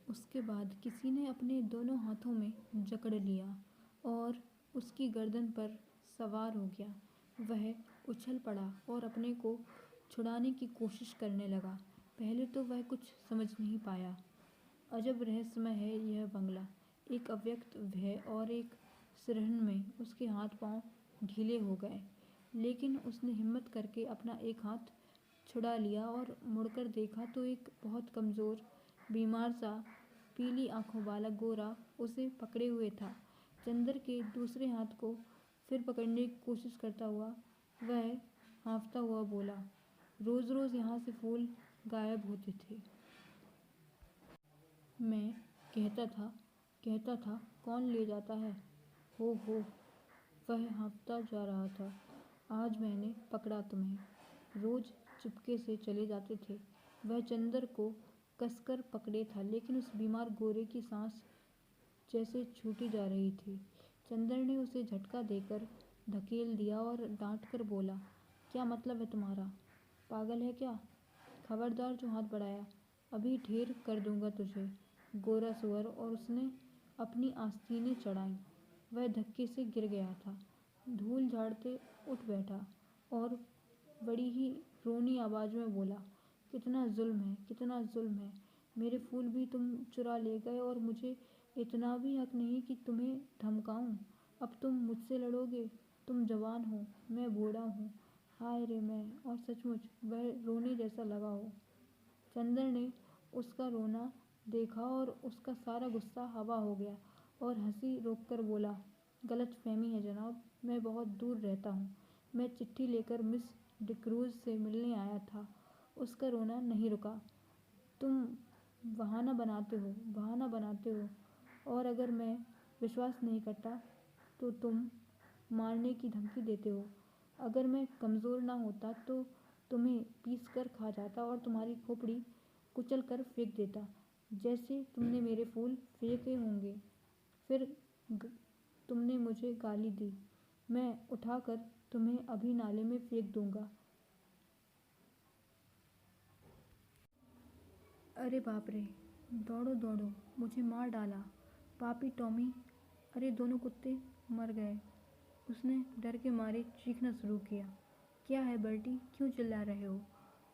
उसके बाद किसी ने अपने दोनों हाथों में जकड़ लिया और उसकी गर्दन पर सवार हो गया। वह उछल पड़ा और अपने को छुड़ाने की कोशिश करने लगा। पहले तो वह कुछ समझ नहीं पाया। अजब रहस्यमय है यह बंगला। एक अव्यक्त भय और एक सिरहन में उसके हाथ पांव ढीले हो गए, लेकिन उसने हिम्मत करके अपना एक हाथ छुड़ा लिया और मुड़कर देखा तो एक बहुत कमज़ोर, बीमार सा, पीली आंखों वाला गोरा उसे पकड़े हुए था। चंदर के दूसरे हाथ को फिर पकड़ने की कोशिश करता हुआ वह हाँफता हुआ बोला, रोज़ रोज़ यहाँ से फूल गायब होते थे। मैं कहता था कौन ले जाता है। हो वह हाँफता जा रहा था। आज मैंने पकड़ा तुम्हें। रोज चुपके से चले जाते थे। वह चंदर को कसकर पकड़े था, लेकिन उस बीमार गोरे की सांस जैसे छूटी जा रही थी। चंदर ने उसे झटका देकर धकेल दिया और डांट कर बोला, क्या मतलब है तुम्हारा? पागल है क्या? खबरदार जो हाथ बढ़ाया, अभी ढेर कर दूंगा तुझे, गोरा सुअर। और उसने अपनी आस्तीनें चढ़ाईं। वह धक्के से गिर गया था। धूल झाड़ते उठ बैठा और बड़ी ही रोनी आवाज़ में बोला, कितना जुल्म है, कितना जुल्म है। मेरे फूल भी तुम चुरा ले गए और मुझे इतना भी हक नहीं कि तुम्हें धमकाऊं। अब तुम मुझसे लड़ोगे? तुम जवान हो, मैं बूढ़ा हूँ। हाय रे मैं। और सचमुच वह रोने जैसा लगा हो। चंदर ने उसका रोना देखा और उसका सारा गुस्सा हवा हो गया और हंसी रोककर बोला, गलतफहमी है जनाब, मैं बहुत दूर रहता हूँ। मैं चिट्ठी लेकर मिस डिक्रूज़ से मिलने आया था। उसका रोना नहीं रुका। तुम बहाना बनाते हो, और अगर मैं विश्वास नहीं करता तो तुम मारने की धमकी देते हो। अगर मैं कमज़ोर ना होता तो तुम्हें पीस कर खा जाता और तुम्हारी खोपड़ी कुचल कर फेंक देता, जैसे तुमने मेरे फूल फेंके होंगे। फिर तुमने मुझे गाली दी, मैं उठाकर तुम्हें अभी नाले में फेंक दूंगा। अरे बाप रे, दौड़ो, मुझे मार डाला। पापी टॉमी, अरे दोनों कुत्ते मर गए। उसने डर के मारे चीखना शुरू किया। क्या है बर्टी, क्यों चिल्ला रहे हो?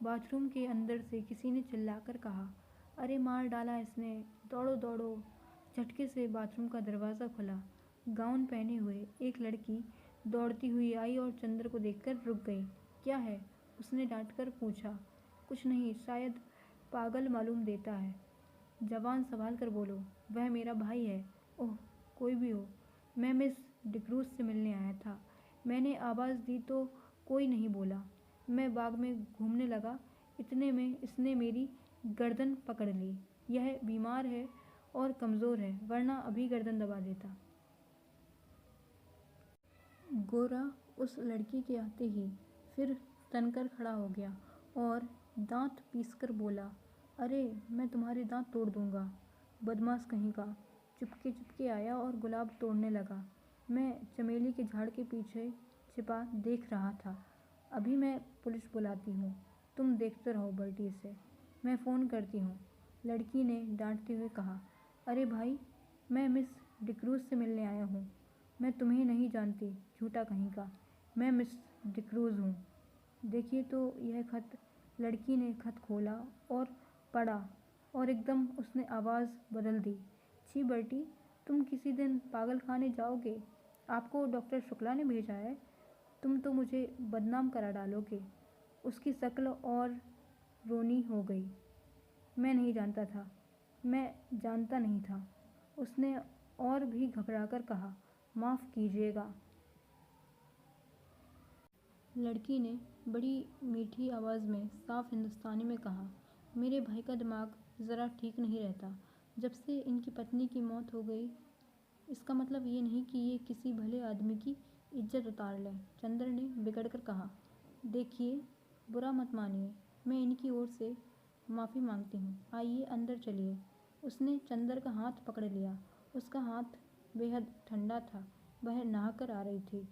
बाथरूम के अंदर से किसी ने चिल्लाकर कहा। अरे मार डाला इसने, दौड़ो। झटके से बाथरूम का दरवाज़ा खुला। गाउन पहने हुए एक लड़की दौड़ती हुई आई और चंद्र को देखकर रुक गई। क्या है? उसने डांटकर पूछा। कुछ नहीं, शायद पागल मालूम देता है। जवान संभाल कर बोलो, वह मेरा भाई है। ओह, कोई भी हो, मैं मिस डिक्रूज़ से मिलने आया था। मैंने आवाज़ दी तो कोई नहीं बोला। मैं बाग में घूमने लगा, इतने में इसने मेरी गर्दन पकड़ ली। यह बीमार है और कमज़ोर है, वरना अभी गर्दन दबा देता। गोरा उस लड़की के आते ही फिर तनकर खड़ा हो गया और दांत पीसकर बोला, अरे मैं तुम्हारे दांत तोड़ दूंगा। बदमाश कहीं का। चुपके आया और गुलाब तोड़ने लगा। मैं चमेली के झाड़ के पीछे छिपा देख रहा था। अभी मैं पुलिस बुलाती हूँ, तुम देखते रहो बल्टी से, मैं फ़ोन करती हूँ। लड़की ने डांटते हुए कहा। अरे भाई, मैं मिस डिक्रूज़ से मिलने आया हूँ। मैं तुम्हें नहीं जानती, झूठा कहीं का। मैं मिस डिक्रूज़ हूँ। देखिए तो यह खत। लड़की ने खत खोला और पढ़ा और एकदम उसने आवाज़ बदल दी। छी बर्टी, तुम किसी दिन पागल खाने जाओगे। आपको डॉक्टर शुक्ला ने भेजा है। तुम तो मुझे बदनाम करा डालोगे। उसकी शक्ल और रोनी हो गई। मैं जानता नहीं था। उसने और भी घबराकर कहा, माफ़ कीजिएगा। लड़की ने बड़ी मीठी आवाज़ में साफ हिंदुस्तानी में कहा, मेरे भाई का दिमाग ज़रा ठीक नहीं रहता। जब से इनकी पत्नी की मौत हो गई, इसका मतलब ये नहीं कि ये किसी भले आदमी की इज्जत उतार लें। चंदर ने बिगड़ कर कहा, देखिए, बुरा मत मानिए, मैं इनकी ओर से माफ़ी मांगती हूँ। आइए अंदर चलिए। उसने चंदर का हाथ पकड़ लिया। उसका हाथ बेहद ठंडा था। वह नहाकर आ रही थी।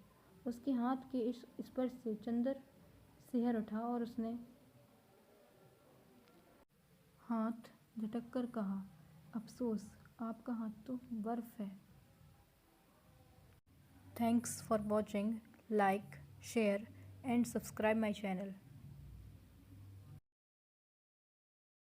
उसके हाथ के इस स्पर्श से चंदर सिहर उठा और उसने हाथ झटक कर कहा, अफसोस, आपका हाथ तो बर्फ है। Thanks for watching. Like, share and subscribe my channel.